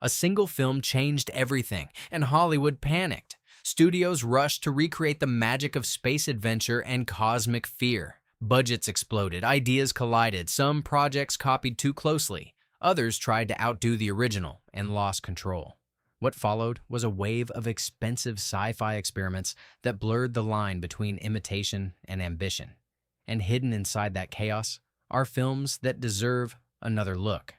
A single film changed everything, and Hollywood panicked. Studios rushed to recreate the magic of space adventure and cosmic fear. Budgets exploded, ideas collided, some projects copied too closely, others tried to outdo the original and lost control. What followed was a wave of expensive sci-fi experiments that blurred the line between imitation and ambition. And hidden inside that chaos are films that deserve another look.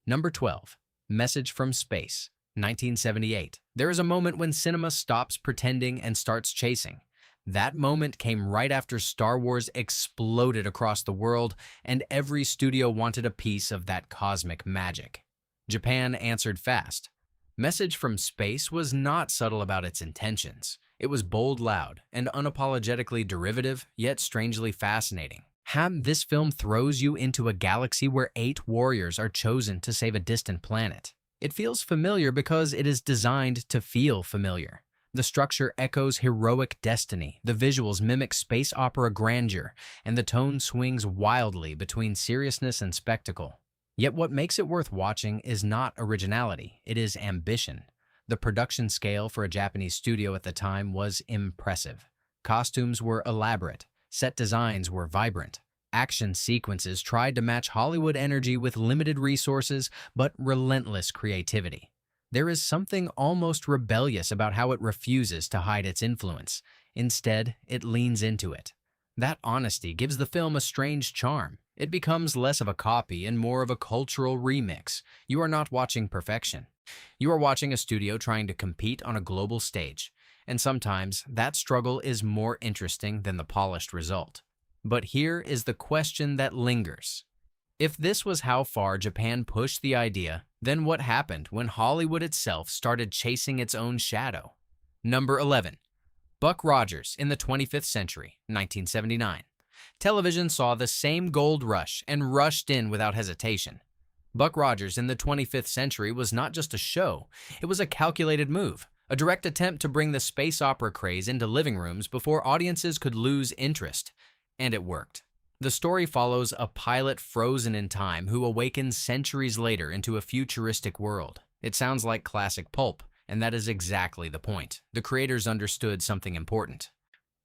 Number 12, Message from Space, 1978. There is a moment when cinema stops pretending and starts chasing. That moment came right after Star Wars exploded across the world, and every studio wanted a piece of that cosmic magic. Japan answered fast. Message from Space was not subtle about its intentions. It was bold, loud, and unapologetically derivative, yet strangely fascinating. This film throws you into a galaxy where 8 warriors are chosen to save a distant planet. It feels familiar because it is designed to feel familiar. The structure echoes heroic destiny, the visuals mimic space opera grandeur, and the tone swings wildly between seriousness and spectacle. Yet what makes it worth watching is not originality, it is ambition. The production scale for a Japanese studio at the time was impressive. Costumes were elaborate, set designs were vibrant. Action sequences tried to match Hollywood energy with limited resources but relentless creativity. There is something almost rebellious about how it refuses to hide its influence. Instead, it leans into it. That honesty gives the film a strange charm. It becomes less of a copy and more of a cultural remix. You are not watching perfection. You are watching a studio trying to compete on a global stage. And sometimes that struggle is more interesting than the polished result. But here is the question that lingers. If this was how far Japan pushed the idea, then what happened when Hollywood itself started chasing its own shadow? Number 11. Buck Rogers in the 25th Century, 1979. Television saw the same gold rush and rushed in without hesitation. Buck Rogers in the 25th Century was not just a show, it was a calculated move, a direct attempt to bring the space opera craze into living rooms before audiences could lose interest. And it worked. The story follows a pilot frozen in time who awakens centuries later into a futuristic world. It sounds like classic pulp, and that is exactly the point. The creators understood something important.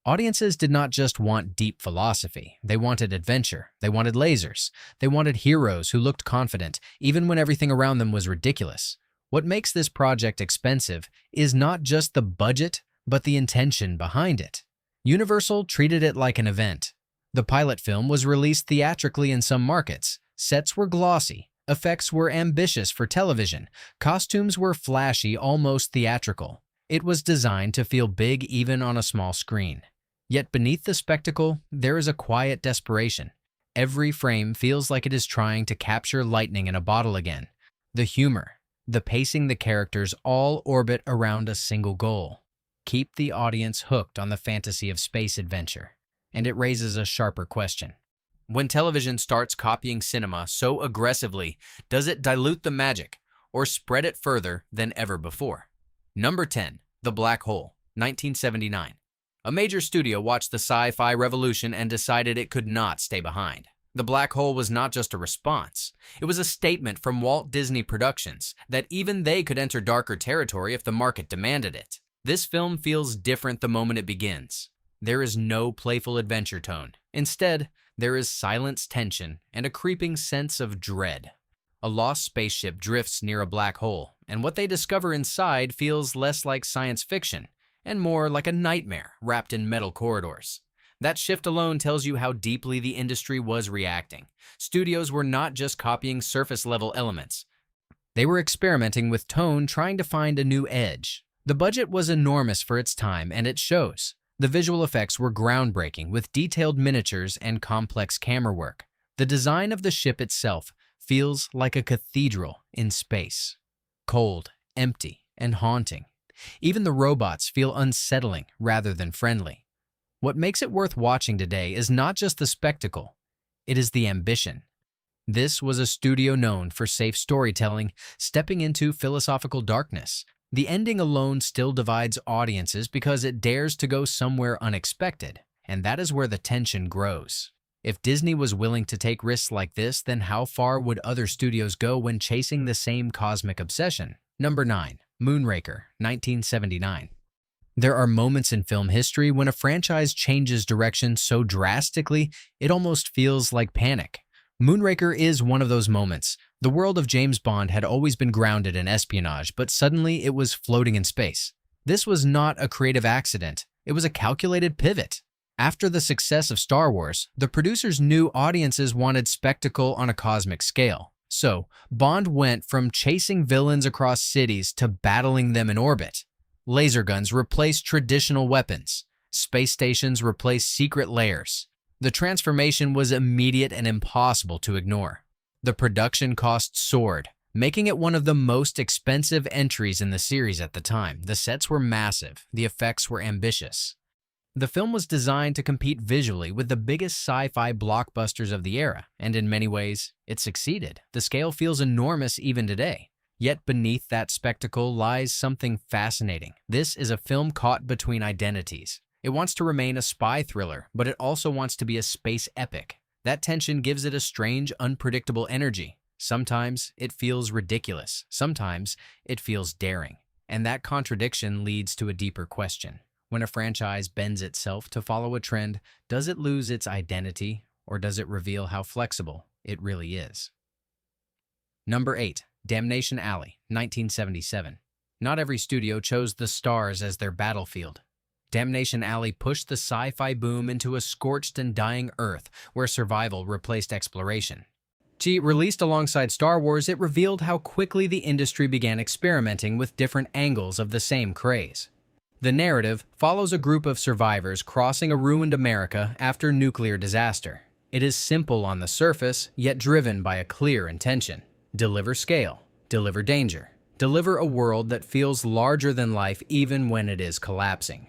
Audiences did not just want deep philosophy. They wanted adventure. They wanted lasers. They wanted heroes who looked confident, even when everything around them was ridiculous. What makes this project expensive is not just the budget, but the intention behind it. Universal treated it like an event. The pilot film was released theatrically in some markets. Sets were glossy. Effects were ambitious for television. Costumes were flashy, almost theatrical. It was designed to feel big even on a small screen. Yet beneath the spectacle, there is a quiet desperation. Every frame feels like it is trying to capture lightning in a bottle again. The humor, the pacing, the characters all orbit around a single goal. Keep the audience hooked on the fantasy of space adventure. And it raises a sharper question. When television starts copying cinema so aggressively, does it dilute the magic or spread it further than ever before? Number 10. The Black Hole, 1979. A major studio watched the sci-fi revolution and decided it could not stay behind. The Black Hole was not just a response. It was a statement from Walt Disney Productions that even they could enter darker territory if the market demanded it. This film feels different the moment it begins. There is no playful adventure tone. Instead, there is silence, tension, and a creeping sense of dread. A lost spaceship drifts near a black hole, and what they discover inside feels less like science fiction and more like a nightmare wrapped in metal corridors. That shift alone tells you how deeply the industry was reacting. Studios were not just copying surface-level elements. They were experimenting with tone, trying to find a new edge. The budget was enormous for its time, and it shows. The visual effects were groundbreaking, with detailed miniatures and complex camera work. The design of the ship itself feels like a cathedral in space. Cold, empty, and haunting. Even the robots feel unsettling rather than friendly. What makes it worth watching today is not just the spectacle, it is the ambition. This was a studio known for safe storytelling, stepping into philosophical darkness. The ending alone still divides audiences because it dares to go somewhere unexpected, and that is where the tension grows. If Disney was willing to take risks like this, then how far would other studios go when chasing the same cosmic obsession? Number 9. Moonraker, 1979. There are moments in film history when a franchise changes direction so drastically it almost feels like panic. Moonraker is one of those moments. The world of James Bond had always been grounded in espionage, but suddenly it was floating in space. This was not a creative accident. It was a calculated pivot. After the success of Star Wars, the producers knew audiences wanted spectacle on a cosmic scale. So, Bond went from chasing villains across cities to battling them in orbit. Laser guns replaced traditional weapons. Space stations replaced secret layers. The transformation was immediate and impossible to ignore. The production costs soared, making it one of the most expensive entries in the series at the time. The sets were massive, the effects were ambitious. The film was designed to compete visually with the biggest sci-fi blockbusters of the era, and in many ways, it succeeded. The scale feels enormous even today. Yet beneath that spectacle lies something fascinating. This is a film caught between identities. It wants to remain a spy thriller, but it also wants to be a space epic. That tension gives it a strange, unpredictable energy. Sometimes it feels ridiculous. Sometimes it feels daring. And that contradiction leads to a deeper question. When a franchise bends itself to follow a trend, does it lose its identity, or does it reveal how flexible it really is? Number 8. Damnation Alley, 1977. Not every studio chose the stars as their battlefield. Damnation Alley pushed the sci-fi boom into a scorched and dying Earth where survival replaced exploration. Released alongside Star Wars, it revealed how quickly the industry began experimenting with different angles of the same craze. The narrative follows a group of survivors crossing a ruined America after nuclear disaster. It is simple on the surface, yet driven by a clear intention. Deliver scale, deliver danger, deliver a world that feels larger than life even when it is collapsing.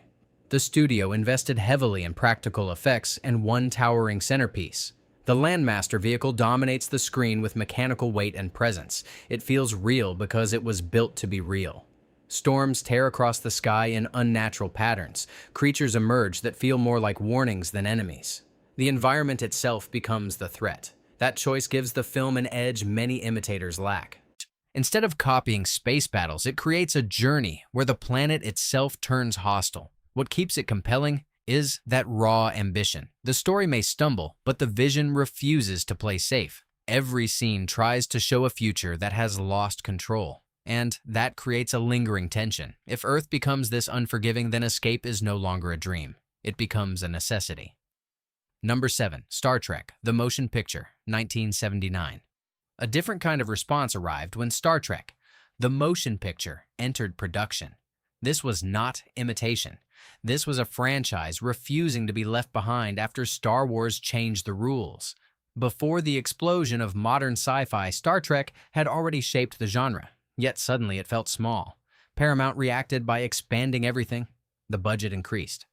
The studio invested heavily in practical effects and one towering centerpiece. The Landmaster vehicle dominates the screen with mechanical weight and presence. It feels real because it was built to be real. Storms tear across the sky in unnatural patterns. Creatures emerge that feel more like warnings than enemies. The environment itself becomes the threat. That choice gives the film an edge many imitators lack. Instead of copying space battles, it creates a journey where the planet itself turns hostile. What keeps it compelling is that raw ambition. The story may stumble, but the vision refuses to play safe. Every scene tries to show a future that has lost control, and that creates a lingering tension. If Earth becomes this unforgiving, then escape is no longer a dream. It becomes a necessity. Number 7. Star Trek, the motion picture, 1979. A different kind of response arrived when Star Trek, the motion picture, entered production. This was not imitation. This was a franchise refusing to be left behind after Star Wars changed the rules. Before the explosion of modern sci-fi, Star Trek had already shaped the genre, yet suddenly it felt small. Paramount reacted by expanding everything. The budget increased.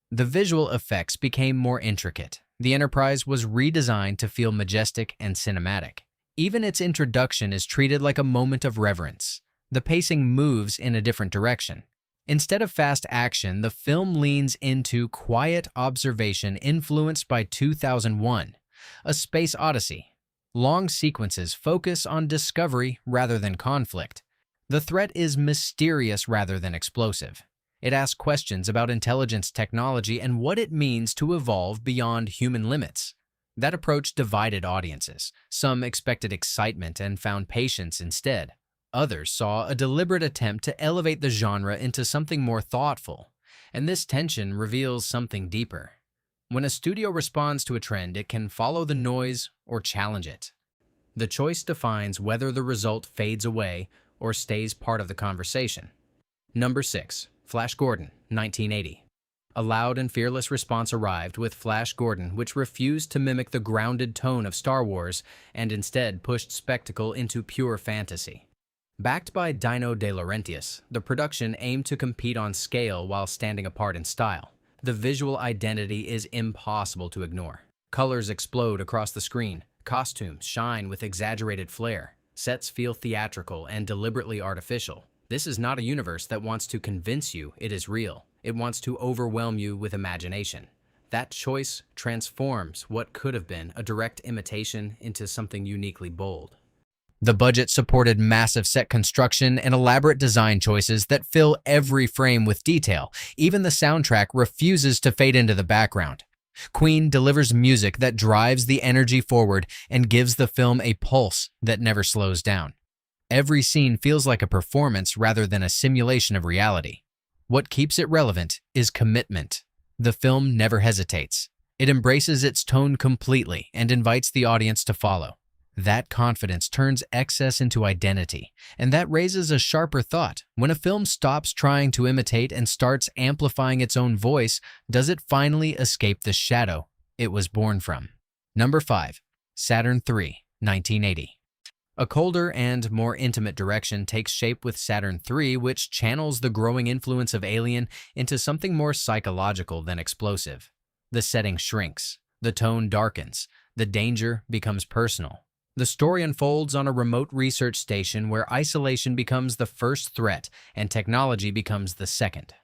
The visual effects became more intricate. The Enterprise was redesigned to feel majestic and cinematic. Even its introduction is treated like a moment of reverence. The pacing moves in a different direction. Instead of fast action, the film leans into quiet observation influenced by 2001, A Space Odyssey. Long sequences focus on discovery rather than conflict. The threat is mysterious rather than explosive. It asks questions about intelligence technology and what it means to evolve beyond human limits. That approach divided audiences. Some expected excitement and found patience instead. Others saw a deliberate attempt to elevate the genre into something more thoughtful. And this tension reveals something deeper. When a studio responds to a trend, it can follow the noise or challenge it. The choice defines whether the result fades away or stays part of the conversation. Number 6. Flash Gordon, 1980. A loud and fearless response arrived with Flash Gordon, which refused to mimic the grounded tone of Star Wars and instead pushed spectacle into pure fantasy. Backed by Dino De Laurentiis, the production aimed to compete on scale while standing apart in style. The visual identity is impossible to ignore. Colors explode across the screen. Costumes shine with exaggerated flair. Sets feel theatrical and deliberately artificial. This is not a universe that wants to convince you it is real. It wants to overwhelm you with imagination. That choice transforms what could have been a direct imitation into something uniquely bold. The budget supported massive set construction and elaborate design choices that fill every frame with detail. Even the soundtrack refuses to fade into the background. Queen delivers music that drives the energy forward and gives the film a pulse that never slows down. Every scene feels like a performance rather than a simulation of reality. What keeps it relevant is commitment. The film never hesitates. It embraces its tone completely and invites the audience to follow. That confidence turns excess into identity, and that raises a sharper thought. When a film stops trying to imitate and starts amplifying its own voice, does it finally escape the shadow it was born from? Number 5. Saturn III, 1980. A colder and more intimate direction takes shape with Saturn III, which channels the growing influence of Alien into something more psychological than explosive. The setting shrinks, the tone darkens, the danger becomes personal. The story unfolds on a remote research station where isolation becomes the first threat and technology becomes the second.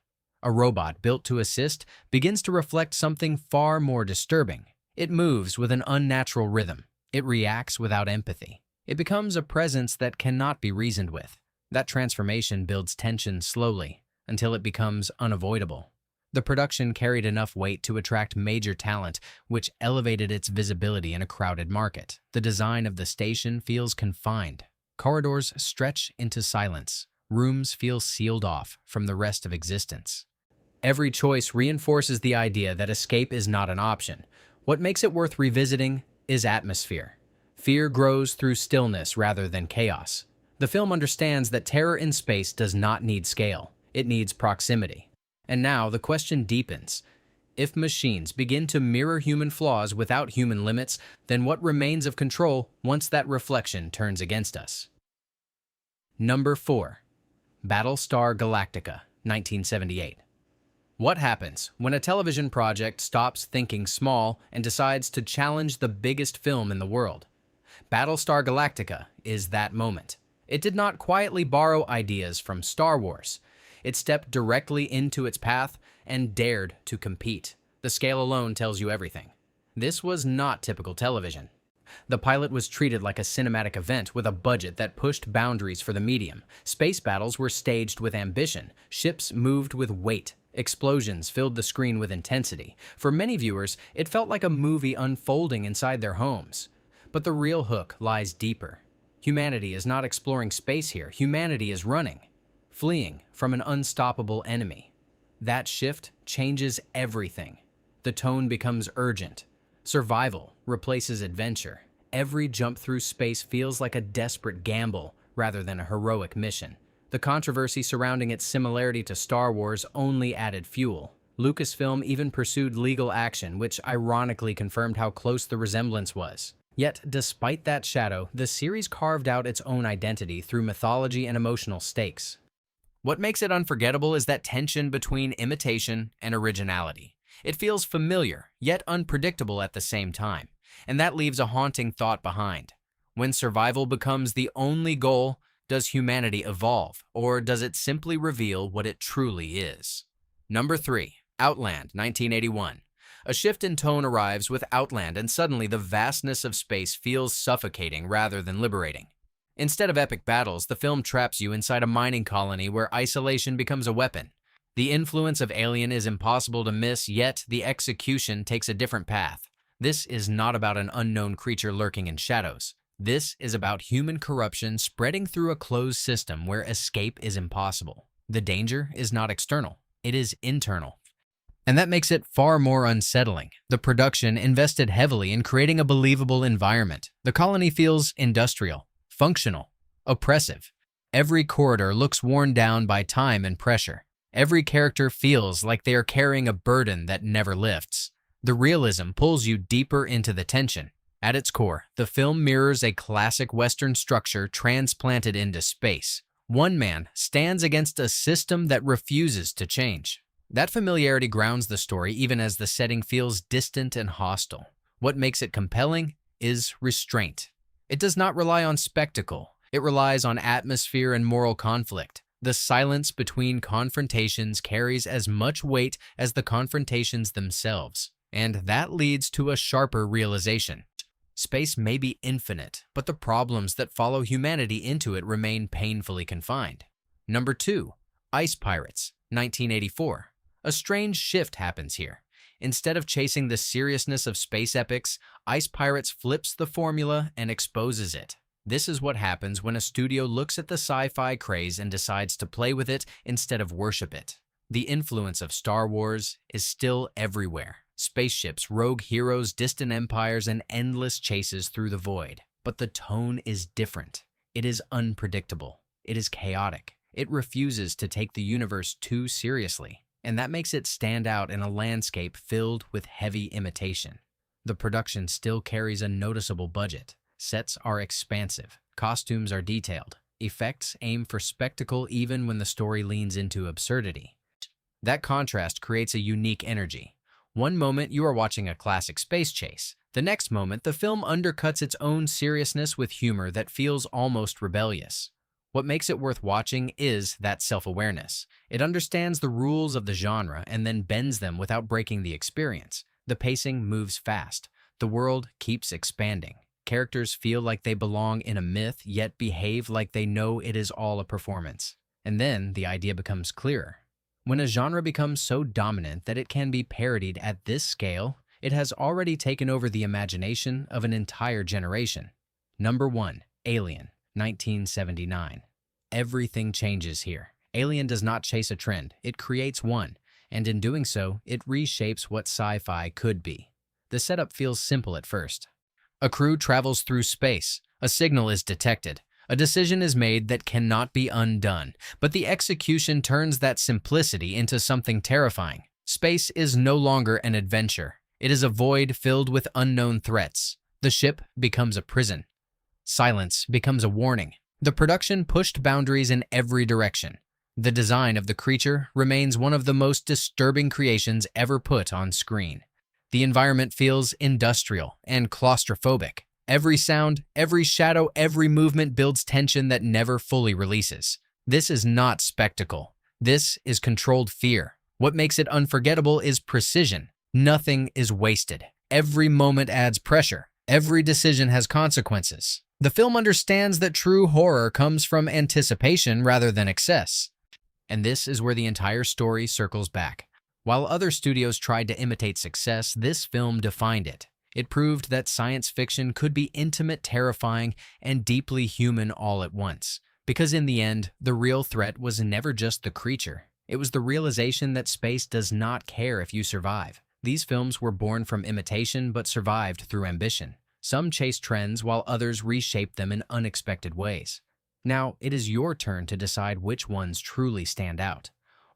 A robot built to assist begins to reflect something far more disturbing. It moves with an unnatural rhythm. It reacts without empathy. It becomes a presence that cannot be reasoned with. That transformation builds tension slowly until it becomes unavoidable. The production carried enough weight to attract major talent, which elevated its visibility in a crowded market. The design of the station feels confined. Corridors stretch into silence. Rooms feel sealed off from the rest of existence. Every choice reinforces the idea that escape is not an option. What makes it worth revisiting is atmosphere. Fear grows through stillness rather than chaos. The film understands that terror in space does not need scale. It needs proximity. And now the question deepens. If machines begin to mirror human flaws without human limits, then what remains of control once that reflection turns against us? Number 4. Battlestar Galactica, 1978. What happens when a television project stops thinking small and decides to challenge the biggest film in the world? Battlestar Galactica is that moment. It did not quietly borrow ideas from Star Wars. It stepped directly into its path and dared to compete. The scale alone tells you everything. This was not typical television. The pilot was treated like a cinematic event with a budget that pushed boundaries for the medium. Space battles were staged with ambition. Ships moved with weight. Explosions filled the screen with intensity. For many viewers, it felt like a movie unfolding inside their homes. But the real hook lies deeper. Humanity is not exploring space here. Humanity is running, fleeing from an unstoppable enemy. That shift changes everything. The tone becomes urgent. Survival replaces adventure. Every jump through space feels like a desperate gamble rather than a heroic mission. The controversy surrounding its similarity to Star Wars only added fuel. Lucasfilm even pursued legal action, which ironically confirmed how close the resemblance was. Yet, despite that shadow, the series carved out its own identity through mythology and emotional stakes. What makes it unforgettable is that tension between imitation and originality. It feels familiar, yet unpredictable at the same time, and that leaves a haunting thought behind. When survival becomes the only goal, does humanity evolve, or does it simply reveal what it truly is? Number 3. Outland, 1981. A shift in tone arrives with Outland, and suddenly the vastness of space feels suffocating rather than liberating. Instead of epic battles, the film traps you inside a mining colony where isolation becomes a weapon. The influence of Alien is impossible to miss, yet the execution takes a different path. This is not about an unknown creature lurking in shadows. This is about human corruption spreading through a closed system where escape is impossible. The danger is not external, it is internal. And that makes it far more unsettling. The production invested heavily in creating a believable environment. The colony feels industrial, functional, oppressive. Every corridor looks worn down by time and pressure. Every character feels like they are carrying a burden that never lifts. The realism pulls you deeper into the tension. At its core, the film mirrors a classic Western structure transplanted into space. One man stands against a system that refuses to change. That familiarity grounds the story even as the setting feels distant and hostile. What makes it compelling is restraint. It does not rely on spectacle. It relies on atmosphere and moral conflict. The silence between confrontations carries as much weight as the confrontations themselves, and that leads to a sharper realization. Space may be infinite, but the problems that follow humanity into it remain painfully confined. Number 2. Ice Pirates, 1984. A strange shift happens here. Instead of chasing the seriousness of space epics, Ice Pirates flips the formula and exposes it. This is what happens when a studio looks at the sci-fi craze and decides to play with it instead of worship it. The influence of Star Wars is still everywhere. Spaceships, rogue heroes, distant empires, and endless chases through the void. But the tone is different. It is unpredictable. It is chaotic. It refuses to take the universe too seriously, and that makes it stand out in a landscape filled with heavy imitation. The production still carries a noticeable budget. Sets are expansive. Costumes are detailed. Effects aim for spectacle even when the story leans into absurdity. That contrast creates a unique energy. One moment you are watching a classic space chase. The next moment, the film undercuts its own seriousness with humor that feels almost rebellious. What makes it worth watching is that self-awareness. It understands the rules of the genre and then bends them without breaking the experience. The pacing moves fast. The world keeps expanding. Characters feel like they belong in a myth, yet behave like they know it is all a performance. And then the idea becomes clearer. When a genre becomes so dominant that it can be parodied at this scale, it has already taken over the imagination of an entire generation. Number 1. Alien, 1979. Everything changes here. Alien does not chase a trend, it creates one, and in doing so, it reshapes what sci-fi could be. The setup feels simple at first. A crew travels through space, a signal is detected, a decision is made that cannot be undone, but the execution turns that simplicity into something terrifying. Space is no longer an adventure. It is a void filled with unknown threats. The ship becomes a prison. Silence becomes a warning. The production pushed boundaries in every direction. The design of the creature remains one of the most disturbing creations ever put on screen. The environment feels industrial and claustrophobic. Every sound, every shadow, every movement builds tension that never fully releases. This is not spectacle. This is controlled fear. What makes it unforgettable is precision. Nothing is wasted. Every moment adds pressure. Every decision has consequences. The film understands that true horror comes from anticipation rather than excess. And this is where the entire story circles back. While other studios tried to imitate success, this film defined it. It proved that science fiction could be intimate, terrifying, and deeply human all at once. Because in the end, the real threat was never just the creature. It was the realization that space does not care if you survive. These films were born from imitation but survived through ambition. Some chased trends while others reshaped them in unexpected ways. Now, it is your turn to decide which ones truly stand out.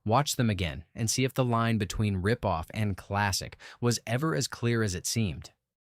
Watch them again and see if the line between rip-off and classic was ever as clear as it seemed.